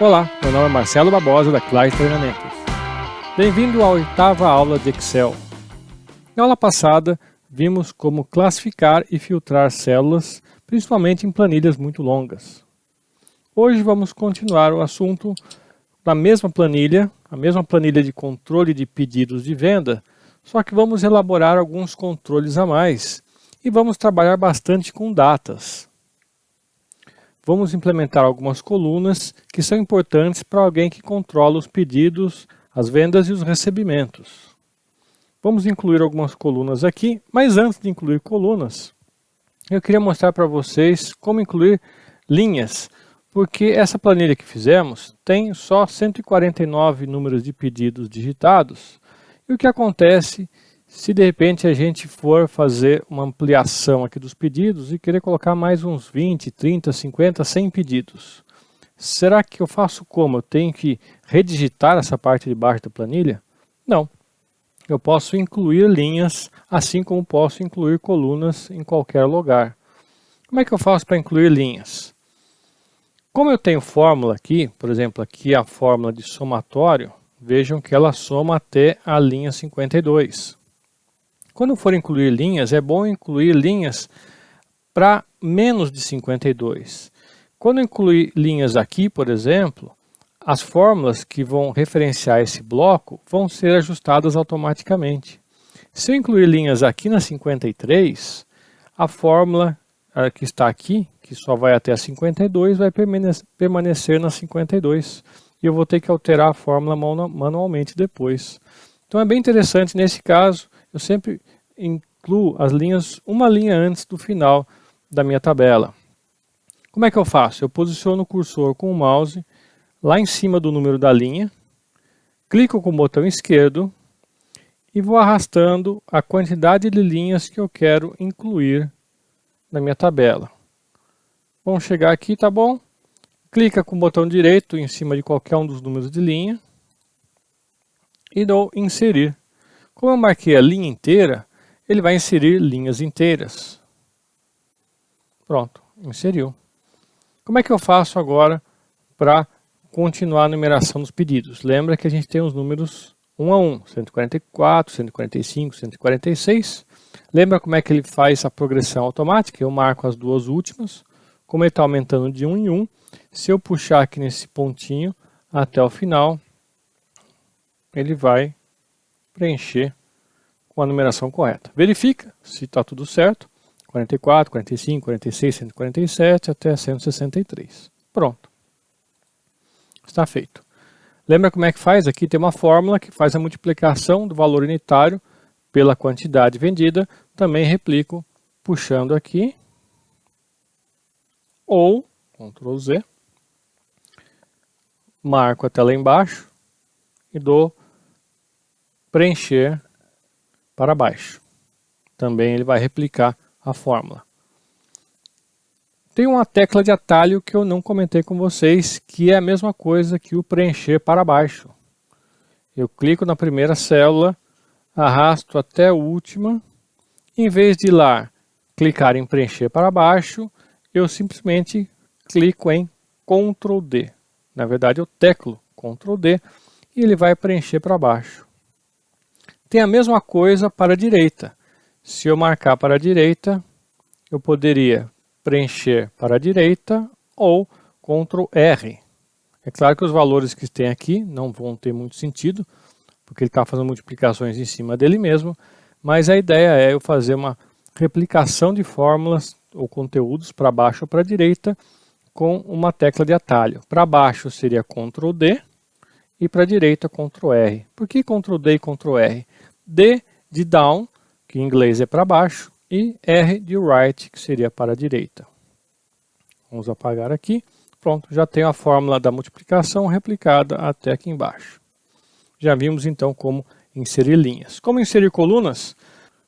Olá, meu nome é Marcelo Barbosa da Class Treinamentos. Bem-vindo à 8ª aula de Excel. Na aula passada, vimos como classificar e filtrar células, principalmente em planilhas muito longas. Hoje vamos continuar o assunto da mesma planilha, a mesma planilha de controle de pedidos de venda, só que vamos elaborar alguns controles a mais e vamos trabalhar bastante com datas. Vamos implementar algumas colunas que são importantes para alguém que controla os pedidos, as vendas e os recebimentos. Vamos incluir algumas colunas aqui, mas antes de incluir colunas, eu queria mostrar para vocês como incluir linhas, porque essa planilha que fizemos tem só 149 números de pedidos digitados, e o que acontece se de repente a gente for fazer uma ampliação aqui dos pedidos e querer colocar mais uns 20, 30, 50, 100 pedidos. Será que eu faço como? Eu tenho que redigitar essa parte de baixo da planilha? Não. Eu posso incluir linhas, assim como posso incluir colunas em qualquer lugar. Como é que eu faço para incluir linhas? Como eu tenho fórmula aqui, por exemplo, aqui a fórmula de somatório, vejam que ela soma até a linha 52. Quando for incluir linhas, é bom incluir linhas para menos de 52. Quando incluir linhas aqui, por exemplo, as fórmulas que vão referenciar esse bloco vão ser ajustadas automaticamente. Se eu incluir linhas aqui na 53, a fórmula que está aqui, que só vai até a 52, vai permanecer na 52. E eu vou ter que alterar a fórmula manualmente depois. Então é bem interessante nesse caso. Eu sempre incluo as linhas uma linha antes do final da minha tabela. Como é que eu faço? Eu posiciono o cursor com o mouse lá em cima do número da linha, clico com o botão esquerdo e vou arrastando a quantidade de linhas que eu quero incluir na minha tabela. Vamos chegar aqui, tá bom? Clica com o botão direito em cima de qualquer um dos números de linha e dou inserir. Como eu marquei a linha inteira, ele vai inserir linhas inteiras. Pronto, inseriu. Como é que eu faço agora para continuar a numeração dos pedidos? Lembra que a gente tem os números 1 a 1, 144, 145, 146. Lembra como é que ele faz a progressão automática? Eu marco as duas últimas. Como ele está aumentando de 1 em 1, se eu puxar aqui nesse pontinho até o final, ele vai preencher com a numeração correta. Verifica se está tudo certo. 44, 45, 46, 147 até 163. Pronto. Está feito. Lembra como é que faz? Aqui tem uma fórmula que faz a multiplicação do valor unitário pela quantidade vendida. Também replico puxando aqui. Ou, Ctrl Z, marco até lá embaixo e dou preencher para baixo. Também ele vai replicar a fórmula. Tem uma tecla de atalho que eu não comentei com vocês, que é a mesma coisa que o preencher para baixo. Eu clico na primeira célula, arrasto até a última. Em vez de ir lá clicar em preencher para baixo, eu simplesmente clico em Ctrl D. Na verdade, eu teclo Ctrl D e ele vai preencher para baixo. Tem a mesma coisa para a direita. Se eu marcar para a direita, eu poderia preencher para a direita ou Ctrl R. É claro que os valores que tem aqui não vão ter muito sentido, porque ele está fazendo multiplicações em cima dele mesmo, mas a ideia é eu fazer uma replicação de fórmulas ou conteúdos para baixo ou para a direita com uma tecla de atalho. Para baixo seria Ctrl D e para a direita Ctrl R. Por que Ctrl D e Ctrl R? D de down, que em inglês é para baixo, e R de right, que seria para a direita. Vamos apagar aqui. Pronto, já tenho a fórmula da multiplicação replicada até aqui embaixo. Já vimos então como inserir linhas. Como inserir colunas?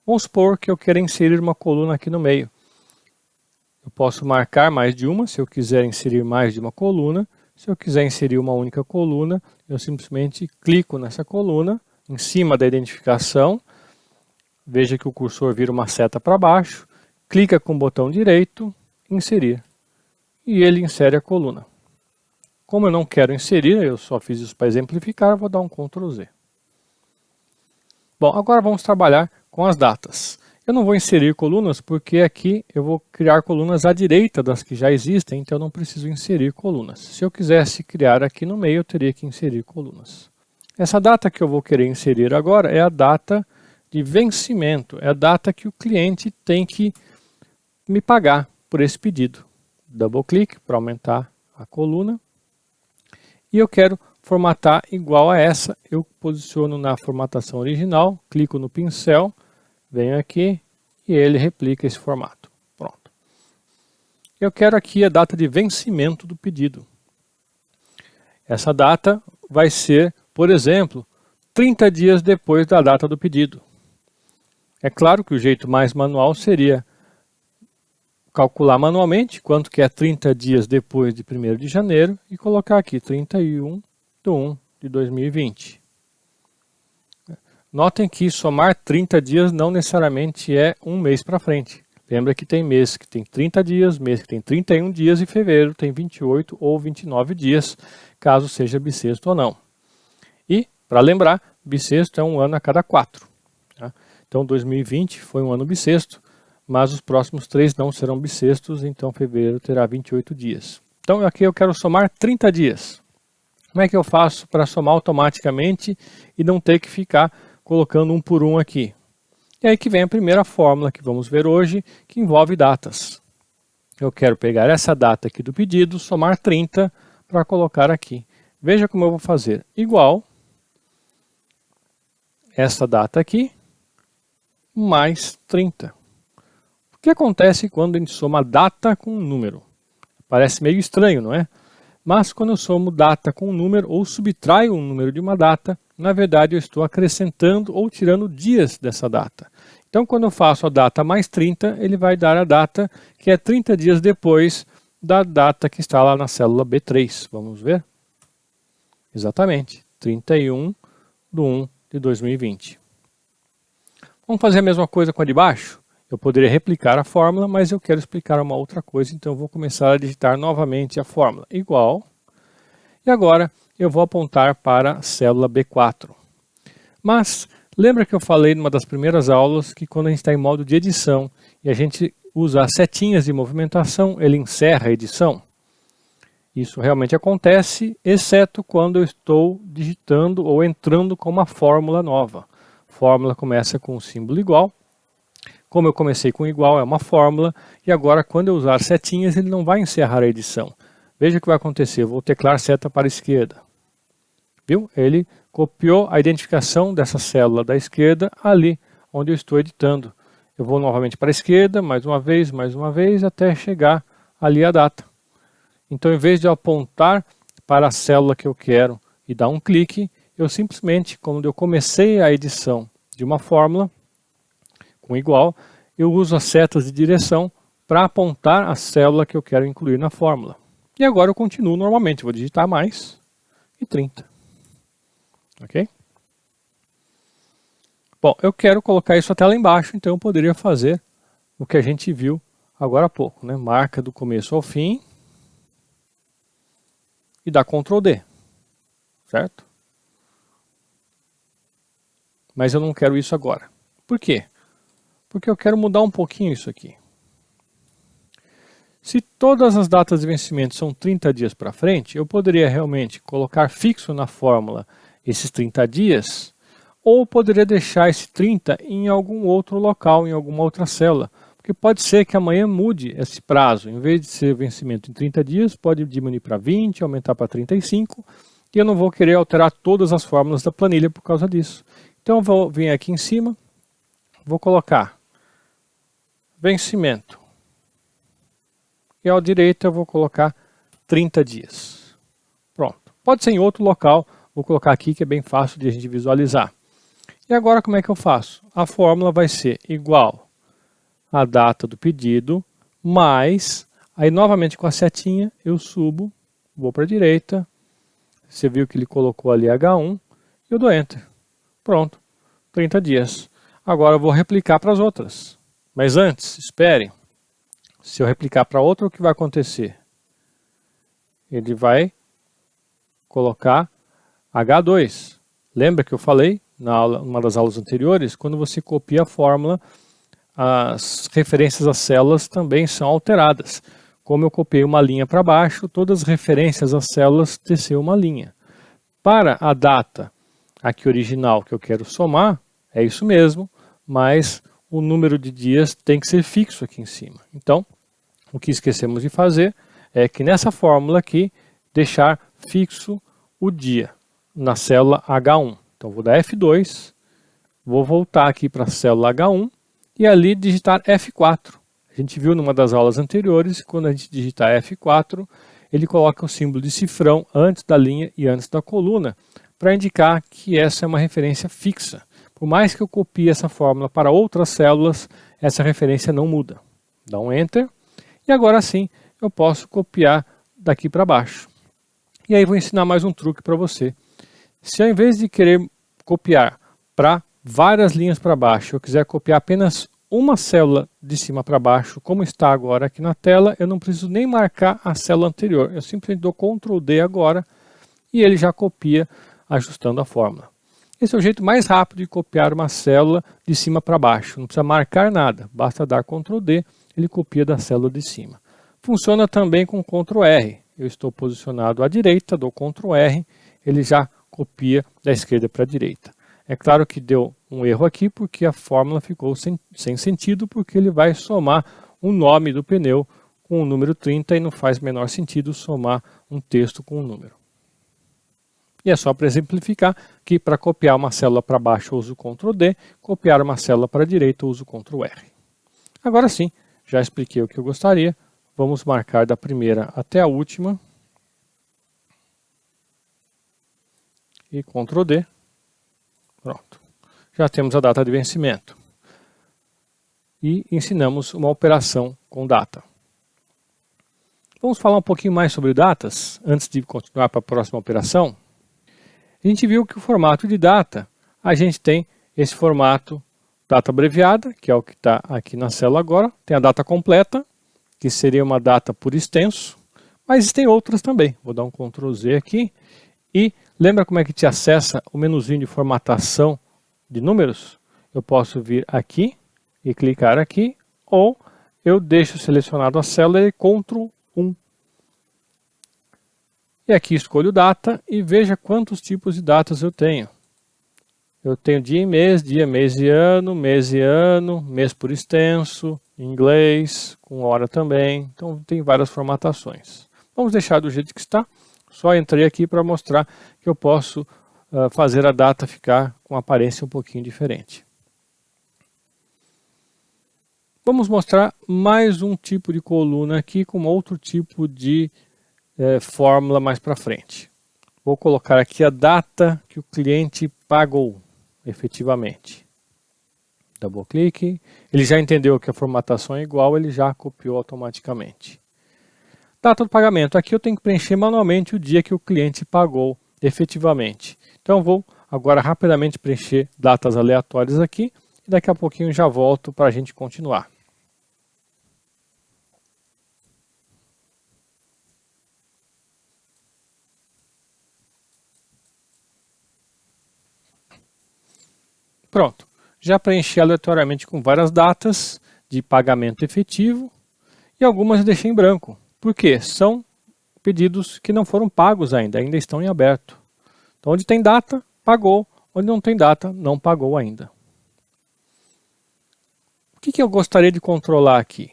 Vamos supor que eu quero inserir uma coluna aqui no meio. Eu posso marcar mais de uma, se eu quiser inserir mais de uma coluna. Se eu quiser inserir uma única coluna, eu simplesmente clico nessa coluna, em cima da identificação. Veja que o cursor vira uma seta para baixo. Clica com o botão direito, inserir. E ele insere a coluna. Como eu não quero inserir, eu só fiz isso para exemplificar, eu vou dar um Ctrl Z. Bom, agora vamos trabalhar com as datas. Eu não vou inserir colunas porque aqui eu vou criar colunas à direita das que já existem, então eu não preciso inserir colunas. Se eu quisesse criar aqui no meio, eu teria que inserir colunas. Essa data que eu vou querer inserir agora é a data de vencimento, é a data que o cliente tem que me pagar por esse pedido. Double clique para aumentar a coluna. E eu quero formatar igual a essa. Eu posiciono na formatação original, clico no pincel, venho aqui e ele replica esse formato. Pronto. Eu quero aqui a data de vencimento do pedido. Essa data vai ser, por exemplo, 30 dias depois da data do pedido. É claro que o jeito mais manual seria calcular manualmente quanto que é 30 dias depois de 1º de janeiro e colocar aqui 31/1/2020. Notem que somar 30 dias não necessariamente é um mês para frente. Lembra que tem mês que tem 30 dias, mês que tem 31 dias e fevereiro tem 28 ou 29 dias, caso seja bissexto ou não. E, para lembrar, bissexto é um ano a cada 4. Tá? Então 2020 foi um ano bissexto, mas os próximos 3 não serão bissextos, então fevereiro terá 28 dias. Então aqui eu quero somar 30 dias. Como é que eu faço para somar automaticamente e não ter que ficar colocando um por um aqui? E aí que vem a primeira fórmula que vamos ver hoje, que envolve datas. Eu quero pegar essa data aqui do pedido, somar 30 para colocar aqui. Veja como eu vou fazer. Igual essa data aqui, mais 30. O que acontece quando a gente soma data com número? Parece meio estranho, não é? Mas quando eu somo data com número ou subtraio um número de uma data, na verdade eu estou acrescentando ou tirando dias dessa data. Então quando eu faço a data mais 30, ele vai dar a data que é 30 dias depois da data que está lá na célula B3. Vamos ver? Exatamente, 31/1/2020. Vamos fazer a mesma coisa com a de baixo? Eu poderia replicar a fórmula, mas eu quero explicar uma outra coisa, então eu vou começar a digitar novamente a fórmula. Igual. E agora eu vou apontar para a célula B4. Mas lembra que eu falei numa das primeiras aulas que quando a gente está em modo de edição e a gente usa as setinhas de movimentação, ele encerra a edição? Isso realmente acontece, exceto quando eu estou digitando ou entrando com uma fórmula nova. A fórmula começa com um símbolo igual. Como eu comecei com igual, é uma fórmula, e agora quando eu usar setinhas, ele não vai encerrar a edição. Veja o que vai acontecer, eu vou teclar seta para a esquerda. Viu? Ele copiou a identificação dessa célula da esquerda ali onde eu estou editando. Eu vou novamente para a esquerda, mais uma vez, até chegar ali a data. Então, em vez de eu apontar para a célula que eu quero e dar um clique, eu simplesmente, quando eu comecei a edição de uma fórmula, com igual, eu uso as setas de direção para apontar a célula que eu quero incluir na fórmula. E agora eu continuo normalmente, vou digitar mais e 30. Ok? Bom, eu quero colocar isso até lá embaixo, então eu poderia fazer o que a gente viu agora há pouco, né? Marca do começo ao fim e dá Ctrl D, certo? Mas eu não quero isso agora. Por quê? Porque eu quero mudar um pouquinho isso aqui. Se todas as datas de vencimento são 30 dias para frente, eu poderia realmente colocar fixo na fórmula esses 30 dias, ou poderia deixar esse 30 em algum outro local, em alguma outra célula. Porque pode ser que amanhã mude esse prazo. Em vez de ser vencimento em 30 dias, pode diminuir para 20, aumentar para 35, e eu não vou querer alterar todas as fórmulas da planilha por causa disso. Então eu vou vir aqui em cima, vou colocar vencimento. E à direita eu vou colocar 30 dias. Pronto. Pode ser em outro local, vou colocar aqui que é bem fácil de a gente visualizar. E agora como é que eu faço? A fórmula vai ser igual à data do pedido, mais, aí novamente com a setinha eu subo, vou para a direita, você viu que ele colocou ali H1, e eu dou Enter. Pronto, 30 dias. Agora eu vou replicar para as outras. Mas antes, espere. Se eu replicar para outra, o que vai acontecer? Ele vai colocar H2. Lembra que eu falei, numa das aulas anteriores, quando você copia a fórmula, as referências às células também são alteradas. Como eu copiei uma linha para baixo, todas as referências às células desceu uma linha. Para a data aqui original que eu quero somar, é isso mesmo, mas o número de dias tem que ser fixo aqui em cima. Então, o que esquecemos de fazer é que nessa fórmula aqui, deixar fixo o dia na célula H1. Então, vou dar F2, vou voltar aqui para a célula H1 e ali digitar F4. A gente viu numa das aulas anteriores, quando a gente digitar F4, ele coloca o símbolo de cifrão antes da linha e antes da coluna, para indicar que essa é uma referência fixa. Por mais que eu copie essa fórmula para outras células, essa referência não muda. Dá um Enter, e agora sim eu posso copiar daqui para baixo. E aí vou ensinar mais um truque para você. Se ao invés de querer copiar para várias linhas para baixo, eu quiser copiar apenas uma célula de cima para baixo, como está agora aqui na tela, eu não preciso nem marcar a célula anterior. Eu simplesmente dou Ctrl D agora e ele já copia ajustando a fórmula. Esse é o jeito mais rápido de copiar uma célula de cima para baixo. Não precisa marcar nada, basta dar Ctrl D, ele copia da célula de cima. Funciona também com Ctrl R. Eu estou posicionado à direita, dou Ctrl R, ele já copia da esquerda para a direita. É claro que deu um erro aqui porque a fórmula ficou sem sentido, porque ele vai somar o nome do pneu com o número 30 e não faz o menor sentido somar um texto com um número. E é só para exemplificar que para copiar uma célula para baixo eu uso Ctrl D, copiar uma célula para a direita eu uso Ctrl R. Agora sim, já expliquei o que eu gostaria, vamos marcar da primeira até a última. E Ctrl D. Pronto. Já temos a data de vencimento. E ensinamos uma operação com data. Vamos falar um pouquinho mais sobre datas, antes de continuar para a próxima operação. A gente viu que o formato de data, a gente tem esse formato data abreviada, que é o que está aqui na célula agora. Tem a data completa, que seria uma data por extenso, mas tem outras também. Vou dar um Ctrl Z aqui. E lembra como é que te acessa o menuzinho de formatação de números? Eu posso vir aqui e clicar aqui, ou eu deixo selecionado a célula e Ctrl 1. E aqui escolho data e veja quantos tipos de datas eu tenho. Eu tenho dia e mês e ano, mês por extenso, em inglês, com hora também. Então tem várias formatações. Vamos deixar do jeito que está. Só entrei aqui para mostrar que eu posso fazer a data ficar com aparência um pouquinho diferente. Vamos mostrar mais um tipo de coluna aqui com outro tipo de fórmula mais para frente. Vou colocar aqui a data que o cliente pagou efetivamente. Double clique. Ele já entendeu que a formatação é igual, ele já copiou automaticamente. Data do pagamento. Aqui eu tenho que preencher manualmente o dia que o cliente pagou efetivamente. Então vou agora rapidamente preencher datas aleatórias aqui e daqui a pouquinho já volto para a gente continuar. Pronto, já preenchi aleatoriamente com várias datas de pagamento efetivo e algumas eu deixei em branco. Por quê? São pedidos que não foram pagos ainda estão em aberto. Então onde tem data, pagou, onde não tem data, não pagou ainda. O que eu gostaria de controlar aqui?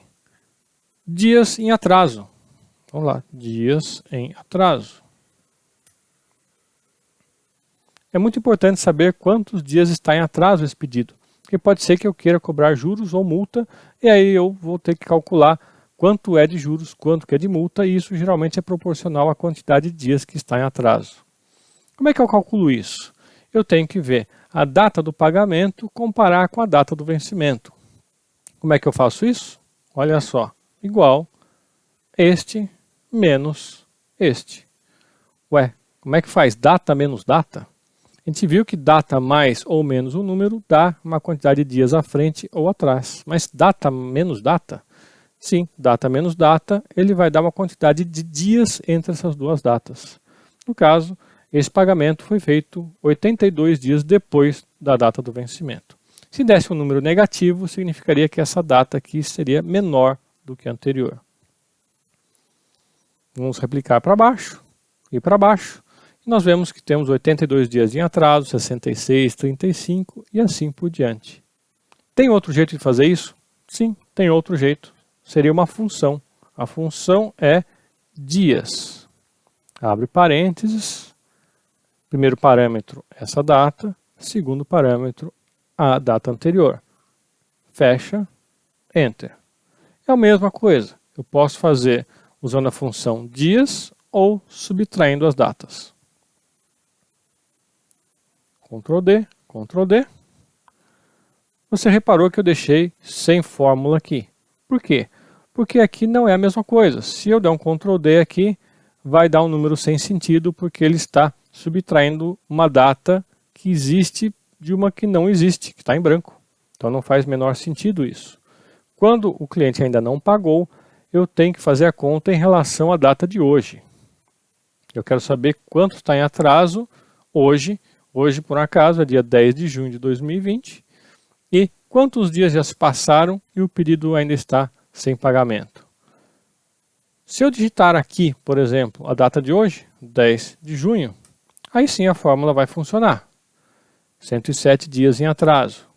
Dias em atraso. Vamos lá, dias em atraso. É muito importante saber quantos dias está em atraso esse pedido, porque pode ser que eu queira cobrar juros ou multa, e aí eu vou ter que calcular quanto é de juros, quanto que é de multa, e isso geralmente é proporcional à quantidade de dias que está em atraso. Como é que eu calculo isso? Eu tenho que ver a data do pagamento, comparar com a data do vencimento. Como é que eu faço isso? Olha só, igual este menos este. Ué, como é que faz data menos data? A gente viu que data mais ou menos um número dá uma quantidade de dias à frente ou atrás. Mas data menos data? Sim, data menos data, ele vai dar uma quantidade de dias entre essas duas datas. No caso, esse pagamento foi feito 82 dias depois da data do vencimento. Se desse um número negativo, significaria que essa data aqui seria menor do que a anterior. Vamos replicar para baixo e para baixo. E nós vemos que temos 82 dias em atraso, 66, 35 e assim por diante. Tem outro jeito de fazer isso? Sim, tem outro jeito. Seria uma função. A função é dias. Abre parênteses. Primeiro parâmetro, essa data. Segundo parâmetro, a data anterior. Fecha, Enter. É a mesma coisa. Eu posso fazer usando a função dias ou subtraindo as datas. Ctrl D, Ctrl D. Você reparou que eu deixei sem fórmula aqui. Por quê? Porque aqui não é a mesma coisa. Se eu der um Ctrl D aqui, vai dar um número sem sentido, porque ele está subtraindo uma data que existe de uma que não existe, que está em branco. Então não faz menor sentido isso. Quando o cliente ainda não pagou, eu tenho que fazer a conta em relação à data de hoje. Eu quero saber quanto está em atraso hoje. Hoje, por acaso, é dia 10 de junho de 2020. E quantos dias já se passaram e o pedido ainda está sem pagamento. Se eu digitar aqui, por exemplo, a data de hoje, 10 de junho, aí sim a fórmula vai funcionar. 107 dias em atraso.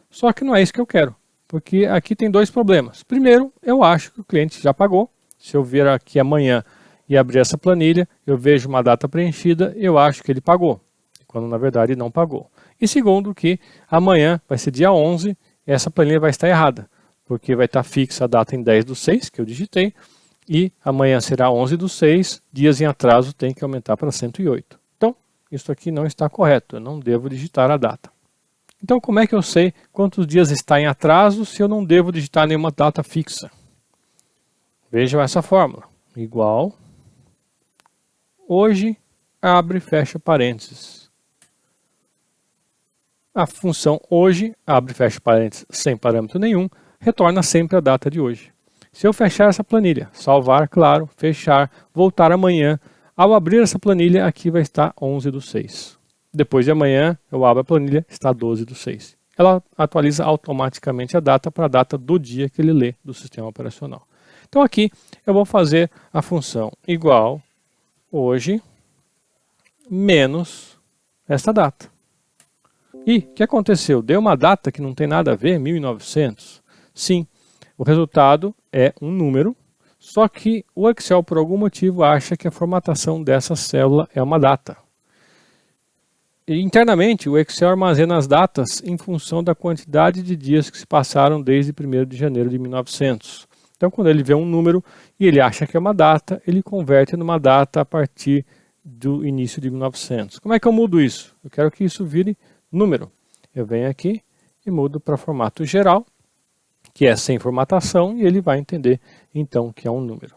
Só que não é isso que eu quero, porque aqui tem dois problemas. Primeiro, eu acho que o cliente já pagou. Se eu vir aqui amanhã e abrir essa planilha, eu vejo uma data preenchida, eu acho que ele pagou, quando na verdade não pagou. E segundo, que amanhã vai ser dia 11, essa planilha vai estar errada, porque vai estar fixa a data em 10/6, que eu digitei, e amanhã será 11/6, dias em atraso tem que aumentar para 108. Então, isso aqui não está correto, eu não devo digitar a data. Então, como é que eu sei quantos dias está em atraso se eu não devo digitar nenhuma data fixa? Vejam essa fórmula. Igual, hoje, abre e fecha parênteses. A função hoje, abre e fecha parênteses sem parâmetro nenhum, retorna sempre a data de hoje. Se eu fechar essa planilha, salvar, claro, fechar, voltar amanhã, ao abrir essa planilha, aqui vai estar 11/6. Depois de amanhã, eu abro a planilha, está 12/6. Ela atualiza automaticamente a data para a data do dia que ele lê do sistema operacional. Então aqui eu vou fazer a função igual hoje menos esta data. E o que aconteceu? Deu uma data que não tem nada a ver, 1900? Sim, o resultado é um número, só que o Excel por algum motivo acha que a formatação dessa célula é uma data. E, internamente, o Excel armazena as datas em função da quantidade de dias que se passaram desde 1º de janeiro de 1900. Então, quando ele vê um número e ele acha que é uma data, ele converte numa data a partir do início de 1900. Como é que eu mudo isso? Eu quero que isso vire número. Eu venho aqui e mudo para formato geral, que é sem formatação, e ele vai entender então que é um número.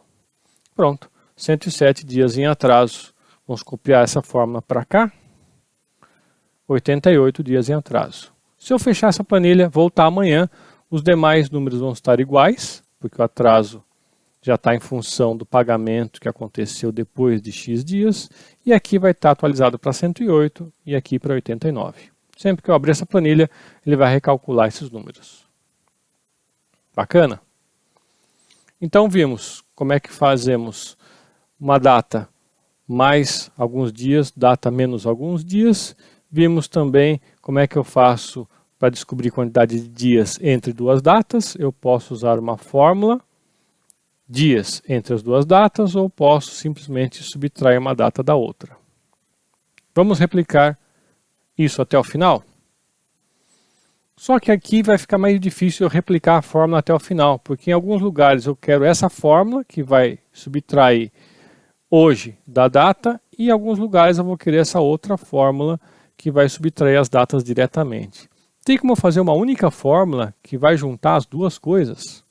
Pronto, 107 dias em atraso. Vamos copiar essa fórmula para cá. 88 dias em atraso. Se eu fechar essa planilha, voltar amanhã, os demais números vão estar iguais, porque o atraso já está em função do pagamento que aconteceu depois de X dias, e aqui vai estar atualizado para 108 e aqui para 89. Sempre que eu abrir essa planilha, ele vai recalcular esses números. Bacana? Então vimos como é que fazemos uma data mais alguns dias, data menos alguns dias. Vimos também como é que eu faço para descobrir a quantidade de dias entre duas datas. Eu posso usar uma fórmula, dias entre as duas datas, ou posso simplesmente subtrair uma data da outra. Vamos replicar isso até o final? Só que aqui vai ficar mais difícil eu replicar a fórmula até o final, porque em alguns lugares eu quero essa fórmula, que vai subtrair hoje da data, e em alguns lugares eu vou querer essa outra fórmula, que vai subtrair as datas diretamente. Tem como fazer uma única fórmula que vai juntar as duas coisas?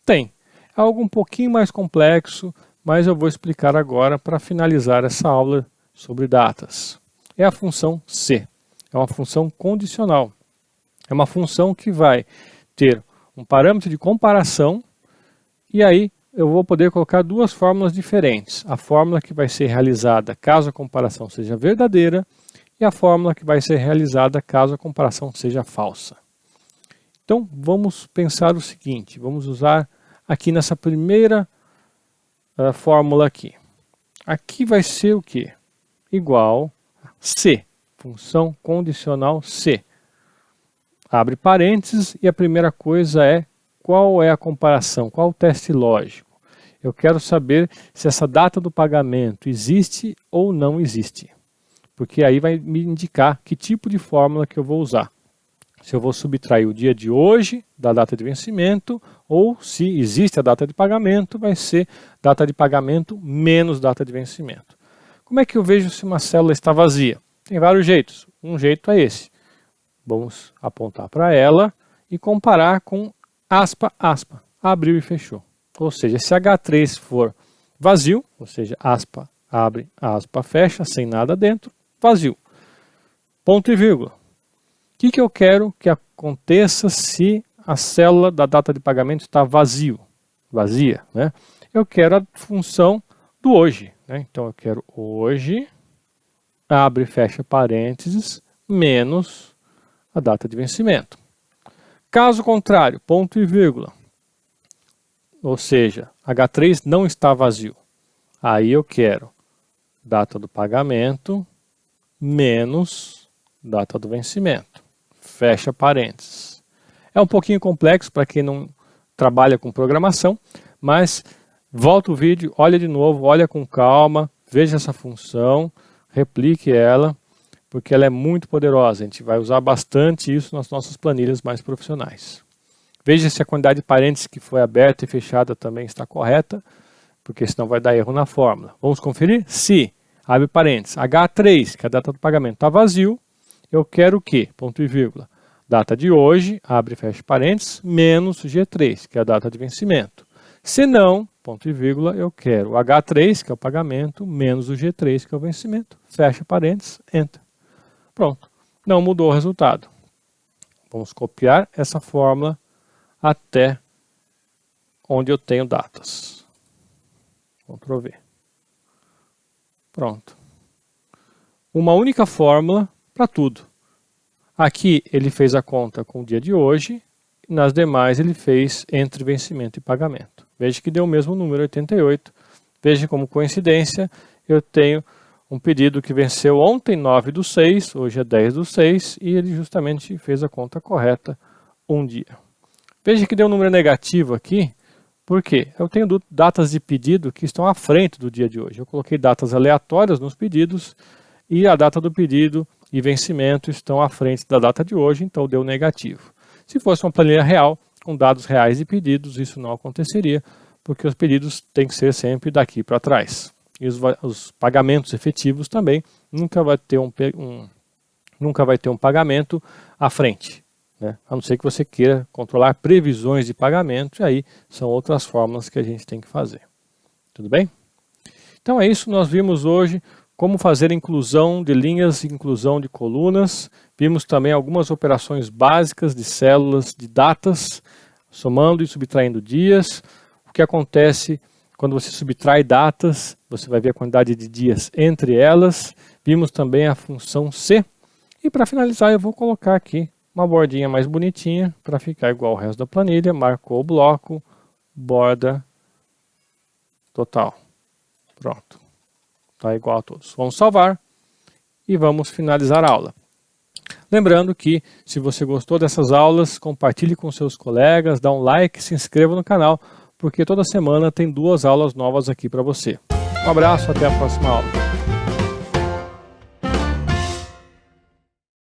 Tem. É algo um pouquinho mais complexo, mas eu vou explicar agora para finalizar essa aula sobre datas. É a função C. É uma função condicional. É uma função que vai ter um parâmetro de comparação e aí eu vou poder colocar duas fórmulas diferentes. A fórmula que vai ser realizada caso a comparação seja verdadeira e a fórmula que vai ser realizada caso a comparação seja falsa. Então, vamos pensar o seguinte, vamos usar aqui nessa primeira fórmula aqui. Aqui vai ser o quê? Igual a C, função condicional C. Abre parênteses e a primeira coisa é qual é a comparação, qual o teste lógico. Eu quero saber se essa data do pagamento existe ou não existe. Porque aí vai me indicar que tipo de fórmula que eu vou usar. Se eu vou subtrair o dia de hoje da data de vencimento, ou se existe a data de pagamento, vai ser data de pagamento menos data de vencimento. Como é que eu vejo se uma célula está vazia? Tem vários jeitos. Um jeito é esse. Vamos apontar para ela e comparar com aspa, aspa, abriu e fechou. Ou seja, se H3 for vazio, ou seja, aspa, abre, aspa, fecha, sem nada dentro, vazio. Ponto e vírgula. O que eu quero que aconteça se a célula da data de pagamento está vazia, né? Eu quero a função do hoje, né? Então eu quero hoje, abre e fecha parênteses, menos a data de vencimento. Caso contrário, ponto e vírgula, ou seja, H3 não está vazio. Aí eu quero data do pagamento menos data do vencimento. Fecha parênteses. É um pouquinho complexo para quem não trabalha com programação, mas volta o vídeo, olha de novo, olha com calma, veja essa função, replique ela, porque ela é muito poderosa. A gente vai usar bastante isso nas nossas planilhas mais profissionais. Veja se a quantidade de parênteses que foi aberta e fechada também está correta, porque senão vai dar erro na fórmula. Vamos conferir? Se, abre parênteses, H3, que é a data do pagamento, está vazio, eu quero o quê? Ponto e vírgula. Data de hoje, abre e fecha parênteses, menos G3, que é a data de vencimento. Se não, ponto e vírgula, eu quero o H3, que é o pagamento, menos o G3, que é o vencimento. Fecha parênteses, Enter. Pronto. Não mudou o resultado. Vamos copiar essa fórmula até onde eu tenho datas. Ctrl V. Pronto. Uma única fórmula para tudo. Aqui ele fez a conta com o dia de hoje, e nas demais ele fez entre vencimento e pagamento. Veja que deu o mesmo número, 88. Veja como coincidência, eu tenho um pedido que venceu ontem, 9/6, hoje é 10/6, e ele justamente fez a conta correta um dia. Veja que deu um número negativo aqui, por quê? Eu tenho datas de pedido que estão à frente do dia de hoje. Eu coloquei datas aleatórias nos pedidos, e a data do pedido e vencimento estão à frente da data de hoje, então deu negativo. Se fosse uma planilha real, com dados reais de pedidos, isso não aconteceria, porque os pedidos têm que ser sempre daqui para trás. E os pagamentos efetivos também nunca vai ter um pagamento à frente, né? A não ser que você queira controlar previsões de pagamento, e aí são outras fórmulas que a gente tem que fazer. Tudo bem? Então é isso, nós vimos hoje como fazer inclusão de linhas e inclusão de colunas. Vimos também algumas operações básicas de células de datas, somando e subtraindo dias. O que acontece quando você subtrai datas, você vai ver a quantidade de dias entre elas. Vimos também a função C. E para finalizar eu vou colocar aqui uma bordinha mais bonitinha para ficar igual ao resto da planilha. Marcou o bloco, borda total. Pronto. Está igual a todos. Vamos salvar e vamos finalizar a aula. Lembrando que, se você gostou dessas aulas, compartilhe com seus colegas, dá um like, se inscreva no canal, porque toda semana tem 2 aulas novas aqui para você. Um abraço, até a próxima aula.